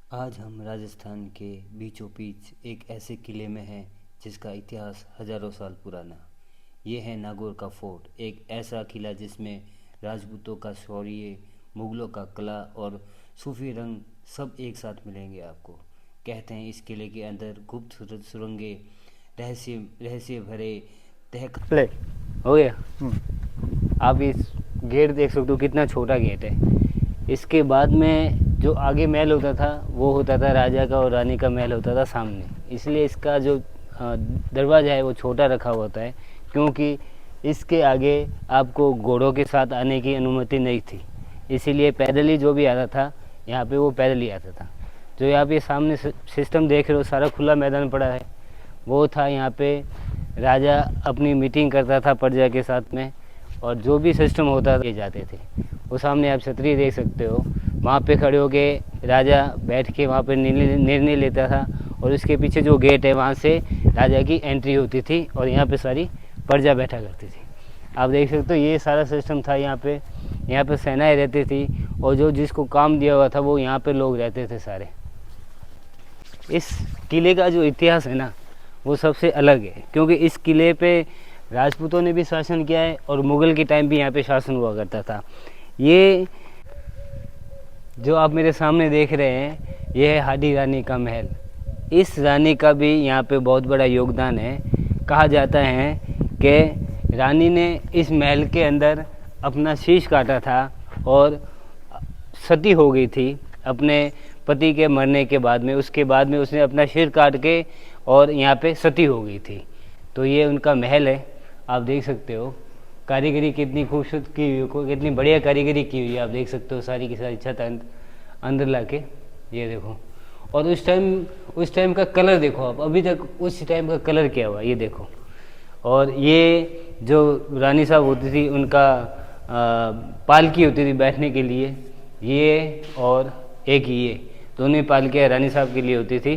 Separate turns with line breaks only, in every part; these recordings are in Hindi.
आज हम राजस्थान के बीचों बीच एक ऐसे किले में हैं जिसका इतिहास हजारों साल पुराना। ये है नागौर का फोर्ट, एक ऐसा किला जिसमें राजपूतों का शौर्य, मुगलों का कला और सूफी रंग सब एक साथ मिलेंगे आपको। कहते हैं इस किले के अंदर गुप्त सुरंगें, रहस्य रहस्य भरे तह
प्ले हो गया।
हम्म।
आप इस गेट देख सकते हो, कितना छोटा गेट है। इसके बाद में जो आगे महल होता था वो होता था राजा का और रानी का महल होता था सामने, इसलिए इसका जो दरवाज़ा है वो छोटा रखा होता है, क्योंकि इसके आगे आपको घोड़ों के साथ आने की अनुमति नहीं थी। इसीलिए पैदल ही जो भी आता था यहाँ पे वो पैदल ही आता था। जो यहाँ पे सामने सिस्टम देख रहे हो, सारा खुला मैदान पड़ा है, वो था यहाँ पे राजा अपनी मीटिंग करता था प्रजा के साथ में, और जो भी सिस्टम होता था जाते थे। वो सामने आप छतरी देख सकते हो, वहाँ पे खड़े होके राजा बैठ के वहाँ पे निर्णय लेता था, और उसके पीछे जो गेट है वहाँ से राजा की एंट्री होती थी और यहाँ पे सारी प्रजा बैठा करती थी। आप देख सकते हो ये सारा सिस्टम था यहाँ पे सेनाएं रहती थी, और जो जिसको काम दिया हुआ था वो यहाँ पे लोग रहते थे सारे। इस किले का जो इतिहास है ना वो सबसे अलग है, क्योंकि इस किले पे राजपूतों ने भी शासन किया है और मुग़ल के टाइम भी यहाँ पे शासन हुआ करता था। ये जो आप मेरे सामने देख रहे हैं ये है हाडी रानी का महल। इस रानी का भी यहाँ पे बहुत बड़ा योगदान है। कहा जाता है कि रानी ने इस महल के अंदर अपना शीश काटा था और सती हो गई थी अपने पति के मरने के बाद में। उसके बाद में उसने अपना सिर काट के और यहाँ पे सती हो गई थी। तो ये उनका महल है, आप देख सकते हो। कारीगरी कितनी खूबसूरत की हुई, कितनी बढ़िया कारीगरी की हुई है, आप देख सकते हो। सारी की सारी छत अंदर ला के ये देखो। और उस टाइम का कलर देखो आप, अभी तक उस टाइम का कलर किया हुआ ये देखो। और ये जो रानी साहब होती थी उनका पालकी होती थी बैठने के लिए, ये और एक ये दोनों पालकियाँ रानी साहब के लिए होती थी,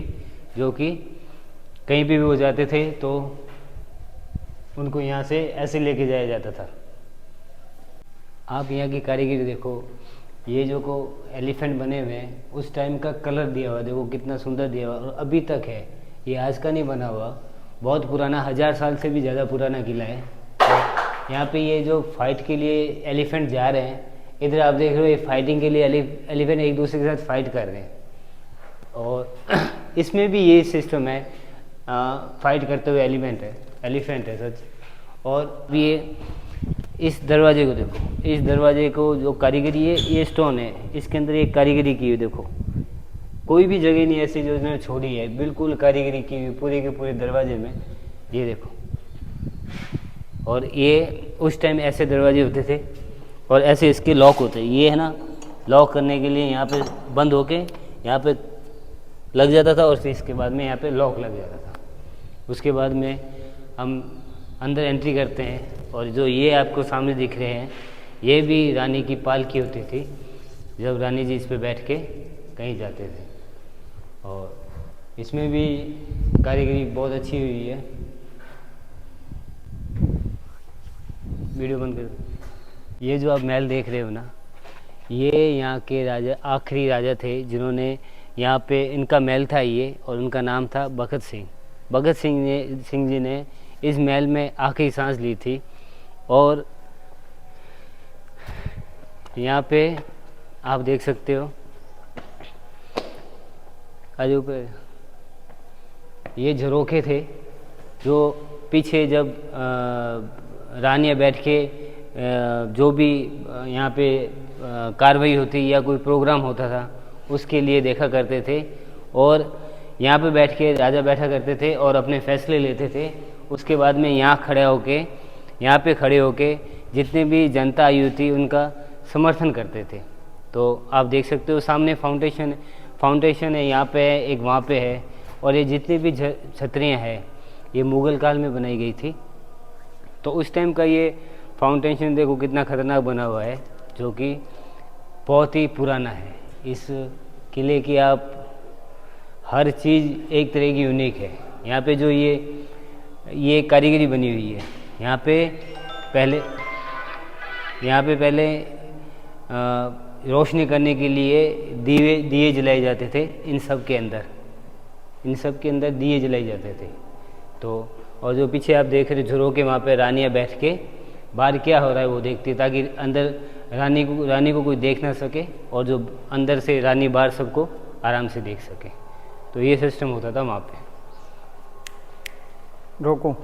जो कि कहीं भी वो जाते थे तो उनको यहाँ से ऐसे लेके जाया जाता था। आप यहाँ की कारीगरी देखो, ये जो को एलिफेंट बने हुए हैं उस टाइम का कलर दिया हुआ, देखो कितना सुंदर दिया हुआ, और अभी तक है। ये आज का नहीं बना हुआ, बहुत पुराना, 1000 साल से भी ज़्यादा पुराना किला है। तो यहाँ पे ये जो फाइट के लिए एलिफेंट जा रहे हैं, इधर आप देख रहे हो ये फाइटिंग के लिए एलिफेंट एक दूसरे के साथ फाइट कर रहे हैं। और इसमें भी ये सिस्टम है, फाइट करते हुए एलिफेंट है सच। और ये इस दरवाजे को देखो, इस दरवाजे को जो कारीगरी है, ये स्टोन है, इसके अंदर एक कारीगरी की हुई देखो। कोई भी जगह नहीं ऐसी जो इसने छोड़ी है, बिल्कुल कारीगरी की हुई पूरे के पूरे दरवाजे में, ये देखो। और ये उस टाइम ऐसे दरवाजे होते थे और ऐसे इसके लॉक होते, ये है ना, लॉक करने के लिए यहाँ पे बंद होके यहाँ पे लग जाता था, और फिर इसके बाद में यहाँ पे लॉक लग जाता था। उसके बाद में हम अंदर एंट्री करते हैं, और जो ये आपको सामने दिख रहे हैं ये भी रानी की पालकी होती थी, जब रानी जी इस पे बैठ के कहीं जाते थे। और इसमें भी कारीगरी बहुत अच्छी हुई है। वीडियो बंद कर। ये जो आप महल देख रहे हो ना, ये यहाँ के राजा, आखिरी राजा थे जिन्होंने यहाँ पे, इनका महल था ये, और उनका नाम था भगत सिंह। भगत सिंह जी ने इस महल में आखिरी सांस ली थी। और यहाँ पे आप देख सकते हो अजू पे ये झरोखे थे, जो पीछे जब रानियाँ बैठ के जो भी यहाँ पे कार्रवाई होती या कोई प्रोग्राम होता था उसके लिए देखा करते थे। और यहाँ पे बैठ के राजा बैठा करते थे और अपने फैसले लेते थे। उसके बाद में यहाँ पे खड़े होके जितने भी जनता आई हुई थी उनका समर्थन करते थे। तो आप देख सकते हो सामने फाउंडेशन है, यहाँ पे है, एक वहाँ पे है। और ये जितनी भी छतरियाँ हैं ये मुग़ल काल में बनाई गई थी। तो उस टाइम का ये फाउंडेशन देखो कितना ख़तरनाक बना हुआ है, जो कि बहुत ही पुराना है। इस किले की आप हर चीज़ एक तरह की यूनिक है। यहाँ पे जो ये कारीगरी बनी हुई है, यहाँ पे पहले रोशनी करने के लिए दिए जलाए जाते थे। इन सब के अंदर दिए जलाए जाते थे। तो और जो पीछे आप देख रहे झरोके, वहाँ पे रानियाँ बैठ के बाहर क्या हो रहा है वो देखती, ताकि अंदर रानी को कोई देख ना सके और जो अंदर से रानी बाहर सबको आराम से देख सके। तो ये सिस्टम होता था वहाँ पे।
रोको।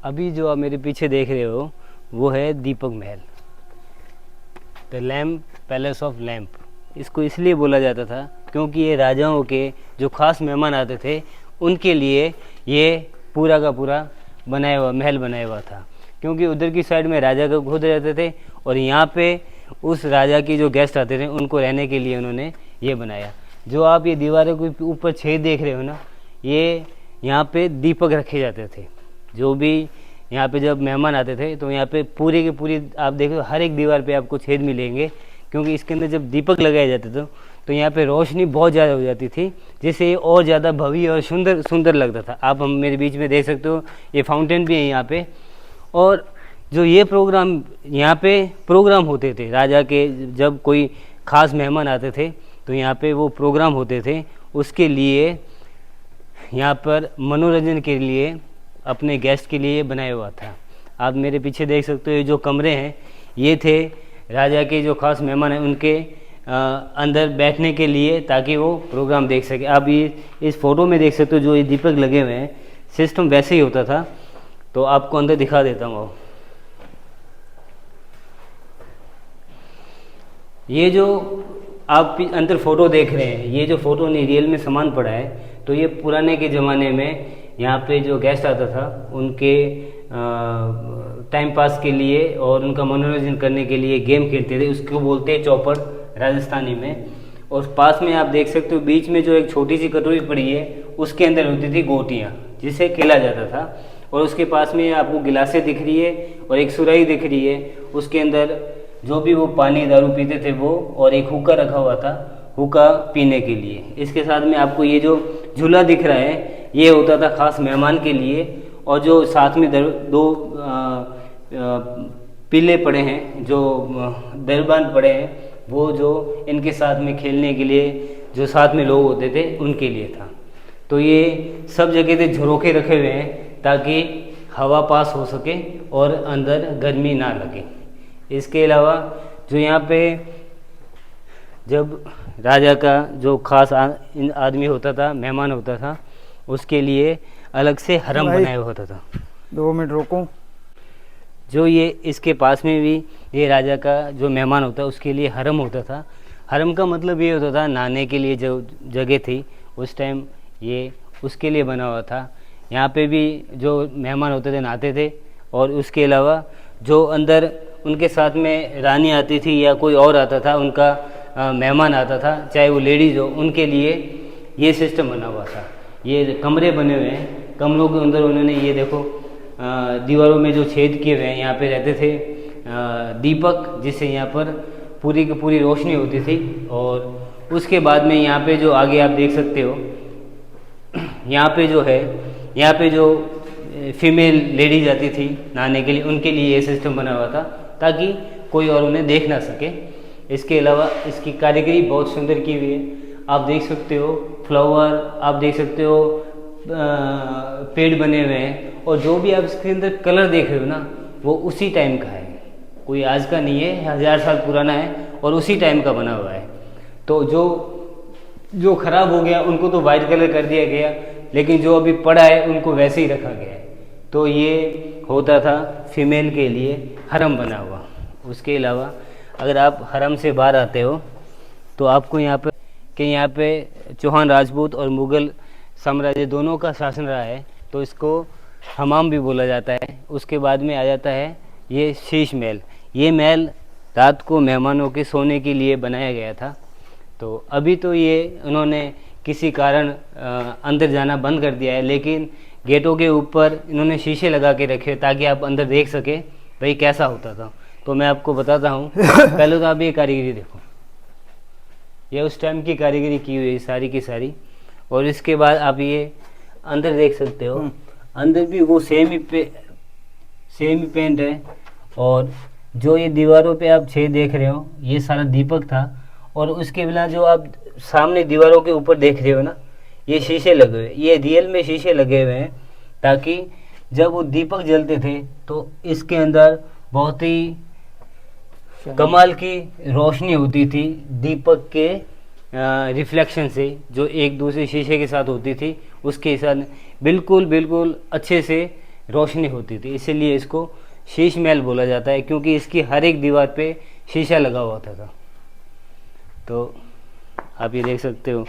अभी जो आप मेरे पीछे देख रहे हो वो है दीपक महल, the lamp palace of lamp. इसको इसलिए बोला जाता था क्योंकि ये राजाओं के जो खास मेहमान आते थे उनके लिए ये पूरा का पूरा महल बनाया हुआ था। क्योंकि उधर की साइड में राजा का खुद रहते थे और यहाँ पे उस राजा की जो गेस्ट आते थे उनको रहने के लिए उन्होंने ये बनाया। जो आप ये दीवारों के ऊपर छेद देख रहे हो ना, ये यहाँ पे दीपक रखे जाते थे। जो भी यहाँ पे जब मेहमान आते थे तो यहाँ पे पूरी की पूरी आप देखो हर एक दीवार पे आपको छेद मिलेंगे, क्योंकि इसके अंदर जब दीपक लगाए जाते थे तो यहाँ पे रोशनी बहुत ज़्यादा हो जाती थी, जिससे ये और ज़्यादा भव्य और सुंदर लगता था। आप हम मेरे बीच में देख सकते हो, ये फाउंटेन भी है यहाँ पे। और जो ये प्रोग्राम यहाँ पे प्रोग्राम होते थे राजा के, जब कोई ख़ास मेहमान आते थे तो यहाँ पे वो प्रोग्राम होते थे, उसके लिए यहाँ पर मनोरंजन के लिए अपने गेस्ट के लिए बनाया हुआ था। आप मेरे पीछे देख सकते हो, ये जो कमरे हैं ये थे राजा के जो खास मेहमान हैं उनके अंदर बैठने के लिए, ताकि वो प्रोग्राम देख सके। आप ये इस फोटो में देख सकते हो जो ये दीपक लगे हुए हैं, सिस्टम वैसे ही होता था। तो आपको अंदर दिखा देता हूँ। ये जो आप अंदर फोटो देख रहे हैं, ये जो फोटो नहीं रियल में सामान पड़ा है, तो ये पुराने के ज़माने में यहाँ पे जो गेस्ट आता था उनके टाइम पास के लिए और उनका मनोरंजन करने के लिए गेम खेलते थे। उसको बोलते हैं चौपड़ राजस्थानी में। और पास में आप देख सकते हो बीच में जो एक छोटी सी कटोरी पड़ी है उसके अंदर होती थी गोटियाँ, जिसे खेला जाता था। और उसके पास में आपको गिलासें दिख रही है और एक सुराही दिख रही है, उसके अंदर जो भी वो पानी दारू पीते थे वो, और एक हुक्का रखा हुआ था, हुक्का पीने के लिए। इसके साथ में आपको ये जो झूला दिख रहा है ये होता था खास मेहमान के लिए। और जो साथ में दो पीले पड़े हैं, जो दरबान पड़े हैं, वो जो इनके साथ में खेलने के लिए जो साथ में लोग होते थे उनके लिए था। तो ये सब जगह पे झरोखे रखे हुए हैं ताकि हवा पास हो सके और अंदर गर्मी ना लगे। इसके अलावा जो यहाँ पे जब राजा का जो खास आदमी होता था, मेहमान होता था, उसके लिए अलग से हरम बनाया होता था।
2 मिनट रोको।
जो ये इसके पास में भी ये राजा का जो मेहमान होता है उसके लिए हरम होता था। हरम का मतलब ये होता था नहाने के लिए जो जगह थी उस टाइम ये उसके लिए बना हुआ था। यहाँ पे भी जो मेहमान होते थे नहाते थे। और उसके अलावा जो अंदर उनके साथ में रानी आती थी या कोई और आता था, उनका मेहमान आता था, चाहे वो लेडीज़ हो, उनके लिए ये सिस्टम बना हुआ था। ये कमरे बने हुए हैं, कमरों के अंदर उन्होंने ये देखो दीवारों में जो छेद किए हुए हैं, यहाँ पे रहते थे दीपक, जिससे यहाँ पर पूरी की पूरी रोशनी होती थी। और उसके बाद में यहाँ पे जो आगे आप देख सकते हो, यहाँ पे जो है, यहाँ पे जो फीमेल लेडीज आती थी नहाने के लिए, उनके लिए ये सिस्टम बना हुआ था ताकि कोई और उन्हें देख ना सके। इसके अलावा इसकी कारीगरी बहुत सुंदर की हुई है। आप देख सकते हो फ्लावर, आप देख सकते हो पेड़ बने हुए हैं, और जो भी आप इसके अंदर कलर देख रहे हो ना वो उसी टाइम का है, कोई आज का नहीं है, 1000 साल पुराना है और उसी टाइम का बना हुआ है। तो जो खराब हो गया उनको तो वाइट कलर कर दिया गया, लेकिन जो अभी पड़ा है उनको वैसे ही रखा गया है। तो ये होता था फीमेल के लिए हरम बना हुआ। उसके अलावा अगर आप हरम से बाहर आते हो तो आपको यहाँ पे चौहान राजपूत और मुग़ल साम्राज्य दोनों का शासन रहा है, तो इसको हमाम भी बोला जाता है। उसके बाद में आ जाता है ये शीश महल। ये महल रात को मेहमानों के सोने के लिए बनाया गया था। तो अभी तो ये उन्होंने किसी कारण अंदर जाना बंद कर दिया है, लेकिन गेटों के ऊपर इन्होंने शीशे लगा के रखे ताकि आप अंदर देख सके भाई कैसा होता था। तो मैं आपको बताता हूँ। पहले तो आप ये कारीगरी देखो, ये उस टाइम की कारीगरी की हुई है सारी की सारी। और इसके बाद आप ये अंदर देख सकते हो, अंदर भी वो सेम ही पेंट है। और जो ये दीवारों पे आप छेद देख रहे हो ये सारा दीपक था। और उसके बिना जो आप सामने दीवारों के ऊपर देख रहे हो ना, ये शीशे लगे हुए, ये रियल में शीशे लगे हुए हैं, ताकि जब वो दीपक जलते थे तो इसके अंदर बहुत ही कमाल की रोशनी होती थी दीपक के रिफ्लेक्शन से, जो एक दूसरे शीशे के साथ होती थी उसके साथ बिल्कुल बिल्कुल अच्छे से रोशनी होती थी। इसीलिए इसको शीश महल बोला जाता है, क्योंकि इसकी हर एक दीवार पे शीशा लगा हुआ था। तो आप ये देख सकते हो।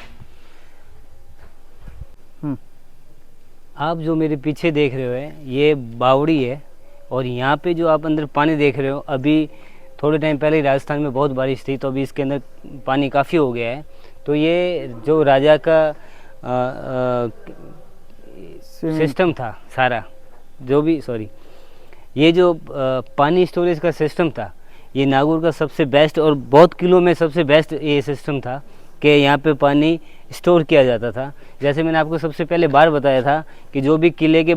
आप जो मेरे पीछे देख रहे हो ये बावड़ी है, और यहाँ पे जो आप अंदर पानी देख रहे हो, अभी थोड़े टाइम पहले राजस्थान में बहुत बारिश थी तो अभी इसके अंदर पानी काफ़ी हो गया है। तो ये जो राजा का सिस्टम था सारा, जो भी ये जो पानी स्टोरेज का सिस्टम था, ये नागौर का सबसे बेस्ट और बहुत किलो में सबसे बेस्ट ये सिस्टम था कि यहाँ पे पानी स्टोर किया जाता था। जैसे मैंने आपको सबसे पहले बार बताया था कि जो भी किले के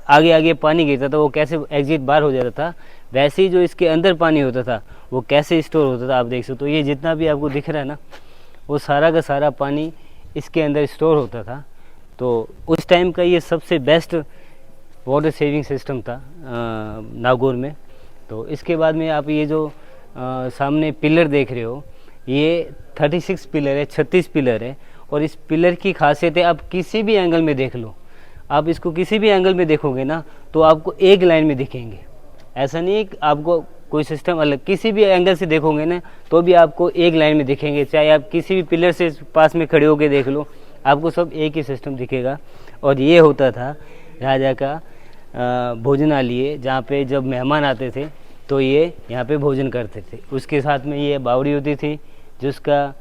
आगे आगे पानी गिरता था वो कैसे एग्जिट बार हो जाता था, वैसे ही जो इसके अंदर पानी होता था वो कैसे स्टोर होता था आप देख सकते हो। ये जितना भी आपको दिख रहा है ना, वो सारा का सारा पानी इसके अंदर स्टोर होता था। तो उस टाइम का ये सबसे बेस्ट वाटर सेविंग सिस्टम था नागौर में। तो इसके बाद में आप ये जो सामने पिलर देख रहे हो, ये 36 पिलर है, 36 पिलर है। और इस पिलर की खासियत है, आप किसी भी एंगल में देख लो, आप इसको किसी भी एंगल में देखोगे ना तो आपको एक लाइन में दिखेंगे। ऐसा नहीं है कि आपको कोई सिस्टम अलग, किसी भी एंगल से देखोगे ना तो भी आपको एक लाइन में दिखेंगे। चाहे आप किसी भी पिलर से पास में खड़े होकर देख लो, आपको सब एक ही सिस्टम दिखेगा। और ये होता था राजा का भोजनालय, जहाँ पे जब मेहमान आते थे तो ये यहाँ पे भोजन करते थे। उसके साथ में ये बावड़ी होती थी जिसका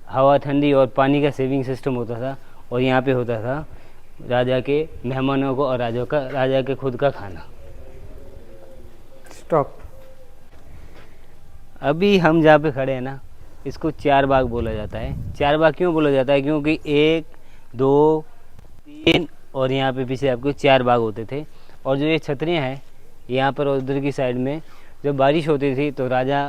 हवा ठंडी और पानी का सेविंग सिस्टम होता था। और यहाँ पे होता था राजा के मेहमानों को और राजा के खुद का खाना।
स्टॉप।
अभी हम जहाँ पे खड़े हैं ना, इसको चार बाग बोला जाता है। चार बाग क्यों बोला जाता है? क्योंकि 1 2 3 और यहाँ पे पीछे आपको 4 बाग होते थे। और जो ये छतरियाँ हैं यहाँ पर और उधर की साइड में, जब बारिश होती थी तो राजा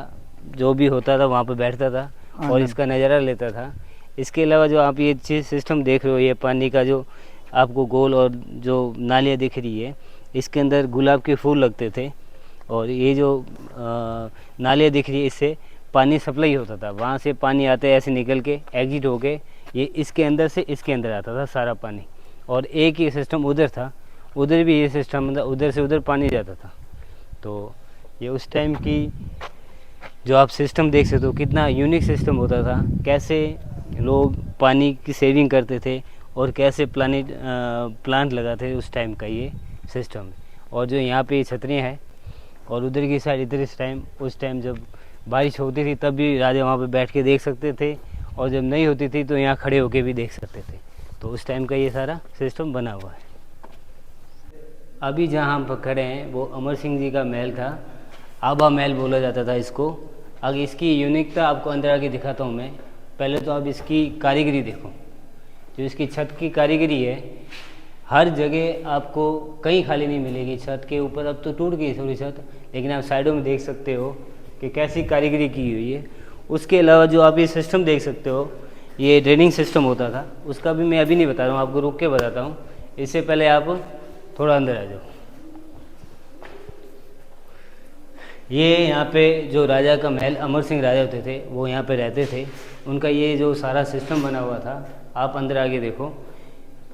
जो भी होता था वहाँ पर बैठता था और इसका नज़ारा लेता था। इसके अलावा जो आप ये चीज़ सिस्टम देख रहे हो, ये पानी का जो आपको गोल और जो नालियाँ दिख रही है, इसके अंदर गुलाब के फूल लगते थे। और ये जो नालियाँ दिख रही है, इससे पानी सप्लाई होता था। वहाँ से पानी आते ऐसे निकल के एग्जिट हो के ये इसके अंदर से इसके अंदर आता था सारा पानी। और एक ही सिस्टम उधर था, उधर भी ये सिस्टम था, उधर से उधर पानी जाता था। तो ये उस टाइम की जो आप सिस्टम देख सकते हो, कितना यूनिक सिस्टम होता था, कैसे लोग पानी की सेविंग करते थे और कैसे प्लांट लगाते थे उस टाइम का ये सिस्टम। और जो यहाँ पे छतरियाँ हैं और उधर की साइड इधर उस टाइम जब बारिश होती थी तब भी राजा वहाँ पे बैठ के देख सकते थे, और जब नहीं होती थी तो यहाँ खड़े होके भी देख सकते थे। तो उस टाइम का ये सारा सिस्टम बना हुआ है। अभी जहाँ हम खड़े हैं वो अमर सिंह जी का महल था, आभा महल बोला जाता था इसको। आगे इसकी यूनिकता आपको अंदर आके दिखाता हूँ मैं। पहले तो आप इसकी कारीगरी देखो, जो इसकी छत की कारीगरी है, हर जगह आपको कहीं खाली नहीं मिलेगी। छत के ऊपर अब तो टूट गई थोड़ी छत, लेकिन आप साइडों में देख सकते हो कि कैसी कारीगरी की हुई है। उसके अलावा जो आप ये सिस्टम देख सकते हो, ये ड्रेनिंग सिस्टम होता था, उसका भी मैं अभी नहीं बता रहा हूँ, आपको रुक के बताता हूँ। इससे पहले आप थोड़ा अंदर आ जाओ। ये यहाँ पे जो राजा का महल, अमर सिंह राजा होते थे वो यहाँ पे रहते थे, उनका ये जो सारा सिस्टम बना हुआ था। आप अंदर आगे देखो,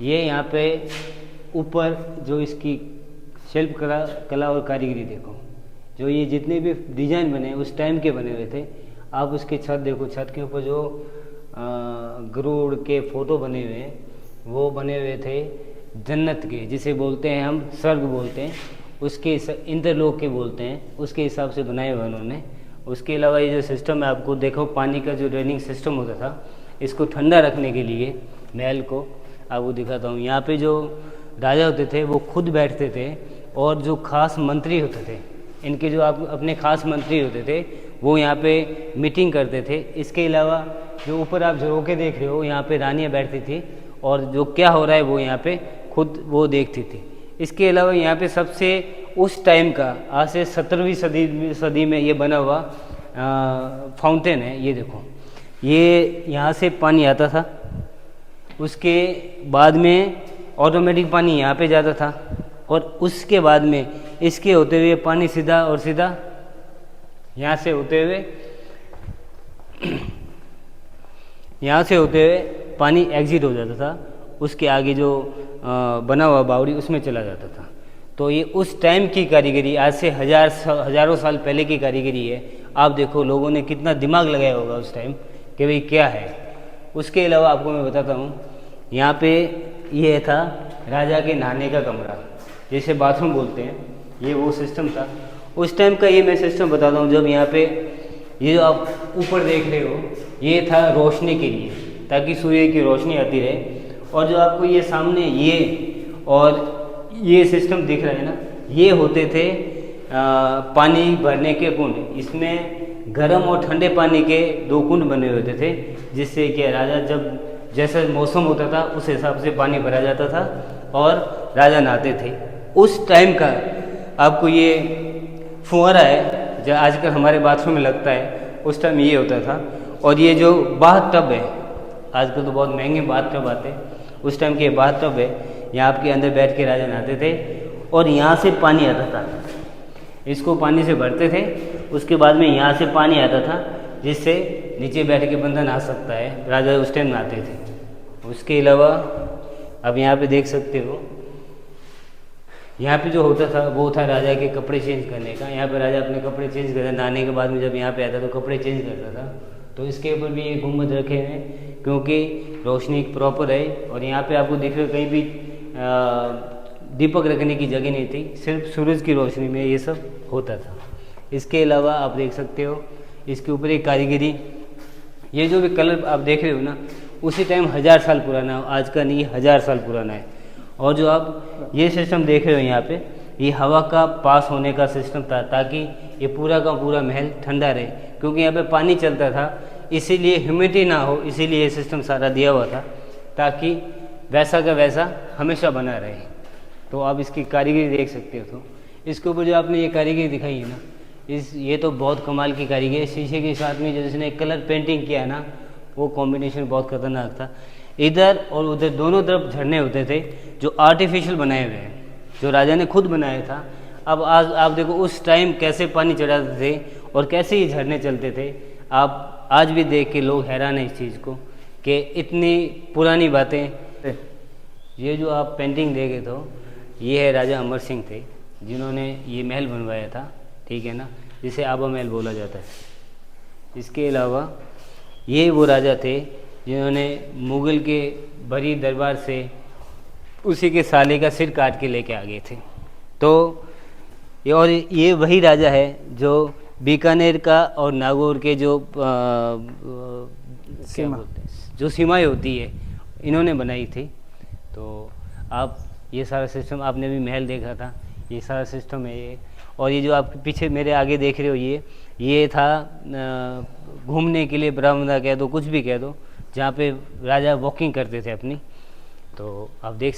ये यहाँ पे ऊपर जो इसकी शिल्प कला और कारीगरी देखो, जो ये जितने भी डिजाइन बने उस टाइम के बने हुए थे। आप उसकी छत देखो, छत के ऊपर जो गरुड़ के फोटो बने हुए हैं वो बने हुए थे जन्नत के, जिसे बोलते हैं हम स्वर्ग बोलते हैं, उसके इंद्रलोक के बोलते हैं, उसके हिसाब से बनाए हुए उन्होंने। उसके अलावा ये जो सिस्टम है आपको देखो, पानी का जो ड्रेनिंग सिस्टम होता था, इसको ठंडा रखने के लिए महल को आपको दिखाता हूँ। यहाँ पे जो राजा होते थे वो खुद बैठते थे, और जो खास मंत्री होते थे, इनके जो आप अपने खास मंत्री होते थे वो यहाँ पे मीटिंग करते थे। इसके अलावा जो ऊपर आप झरोके देख रहे हो, यहाँ पे रानियाँ बैठती थी और जो क्या हो रहा है वो यहाँ पे खुद वो देखती थी। इसके अलावा यहाँ पे सबसे उस टाइम का, आज से 17वीं सदी में ये बना हुआ फाउंटेन है। ये देखो, ये यहाँ से पानी आता था, उसके बाद में ऑटोमेटिक पानी यहाँ पे जाता था, और उसके बाद में इसके होते हुए पानी सीधा और सीधा यहाँ से होते हुए पानी एग्जिट हो जाता था, उसके आगे जो बना हुआ बावड़ी उसमें चला जाता था। तो ये उस टाइम की कारीगरी, आज से हजारों साल पहले की कारीगरी है। आप देखो लोगों ने कितना दिमाग लगाया होगा उस टाइम कि भाई क्या है। उसके अलावा आपको मैं बताता हूँ, यहाँ पे ये था राजा के नहाने का कमरा, जैसे बाथरूम बोलते हैं, ये वो सिस्टम था उस टाइम का। ये मैं सिस्टम बताता हूँ, जब यहाँ पे ये जो आप ऊपर देख रहे हो, ये था रोशनी के लिए, ताकि सूर्य की रोशनी आती रहे। और जो आपको ये सामने ये और ये सिस्टम दिख रहा है ना, ये होते थे पानी भरने के कुंड। इसमें गर्म और ठंडे पानी के 2 कुंड बने होते थे, जिससे कि राजा जब जैसा मौसम होता था उस हिसाब से पानी भरा जाता था और राजा नहाते थे। उस टाइम का आपको ये फुहारा है जो आजकल हमारे बाथरूम में लगता है, उस टाइम ये होता था। और ये जो बाथ टब है, आजकल तो बहुत महंगे बाथ टब आते हैं, उस टाइम के बाथ टब है, यहाँ आपके अंदर बैठ के राजा नहाते थे और यहाँ से पानी आता था। इसको पानी से भरते थे, उसके बाद में यहाँ से पानी आता था, जिससे नीचे बैठ के बंदा नहा सकता है। राजा उस टाइम नहाते थे। उसके अलावा अब यहाँ पे देख सकते हो, यहाँ पे जो होता था वो था राजा के कपड़े चेंज करने का। यहाँ पे राजा अपने कपड़े चेंज करता, नहाने के बाद में जब यहाँ पे आता तो कपड़े चेंज करता था। तो इसके ऊपर भी ये गुम्बद रखे हैं, क्योंकि रोशनी प्रॉपर है। और यहाँ पे आपको दिख रहा है कहीं भी दीपक रखने की जगह नहीं थी, सिर्फ सूरज की रोशनी में ये सब होता था। इसके अलावा आप देख सकते हो इसके ऊपर एक कारीगरी, ये जो भी कलर आप देख रहे हो ना, उसी टाइम 1000 साल पुराना, आज का नहीं 1000 साल पुराना है। और जो आप ये सिस्टम देख रहे हो यहाँ पे, ये हवा का पास होने का सिस्टम था, ताकि ये पूरा का पूरा महल ठंडा रहे, क्योंकि यहाँ पे पानी चलता था, इसीलिए ह्यूमिडिटी ना हो, इसीलिए ये सिस्टम सारा दिया हुआ था, ताकि वैसा का वैसा हमेशा बना रहे। तो आप इसकी कारीगरी देख सकते हो। तो इसके ऊपर जो आपने ये कारीगरी दिखाई है ना, ये तो बहुत कमाल की कारीगरी है। शीशे के साथ में जो जिसने कलर पेंटिंग किया ना, वो कॉम्बिनेशन बहुत खतरनाक था। इधर और उधर दोनों तरफ झरने होते थे, जो आर्टिफिशियल बनाए हुए हैं, जो राजा ने खुद बनाया था। अब आज आप देखो उस टाइम कैसे पानी चढ़ाते थे और कैसे ये झरने चलते थे। आप आज भी देख के लोग हैरान हैं इस चीज़ को, कि इतनी पुरानी बातें। ये जो आप पेंटिंग देखे तो ये है राजा अमर सिंह थे, जिन्होंने ये महल बनवाया था, ठीक है ना, जिसे आबा महल बोला जाता है। इसके अलावा ये वो राजा थे जिन्होंने मुग़ल के बड़ी दरबार से उसी के साले का सिर काट के लेके आ गए थे। तो ये वही राजा है जो बीकानेर का और नागौर के जो जो सीमाएँ होती है, इन्होंने बनाई थी। तो आप ये सारा सिस्टम, आपने भी महल देखा था, ये सारा सिस्टम है ये। और ये जो आप पीछे मेरे आगे देख रहे हो, ये था घूमने के लिए, बरामदा कह दो, कुछ भी कह दो, जहाँ पे राजा वॉकिंग करते थे अपनी। तो आप देख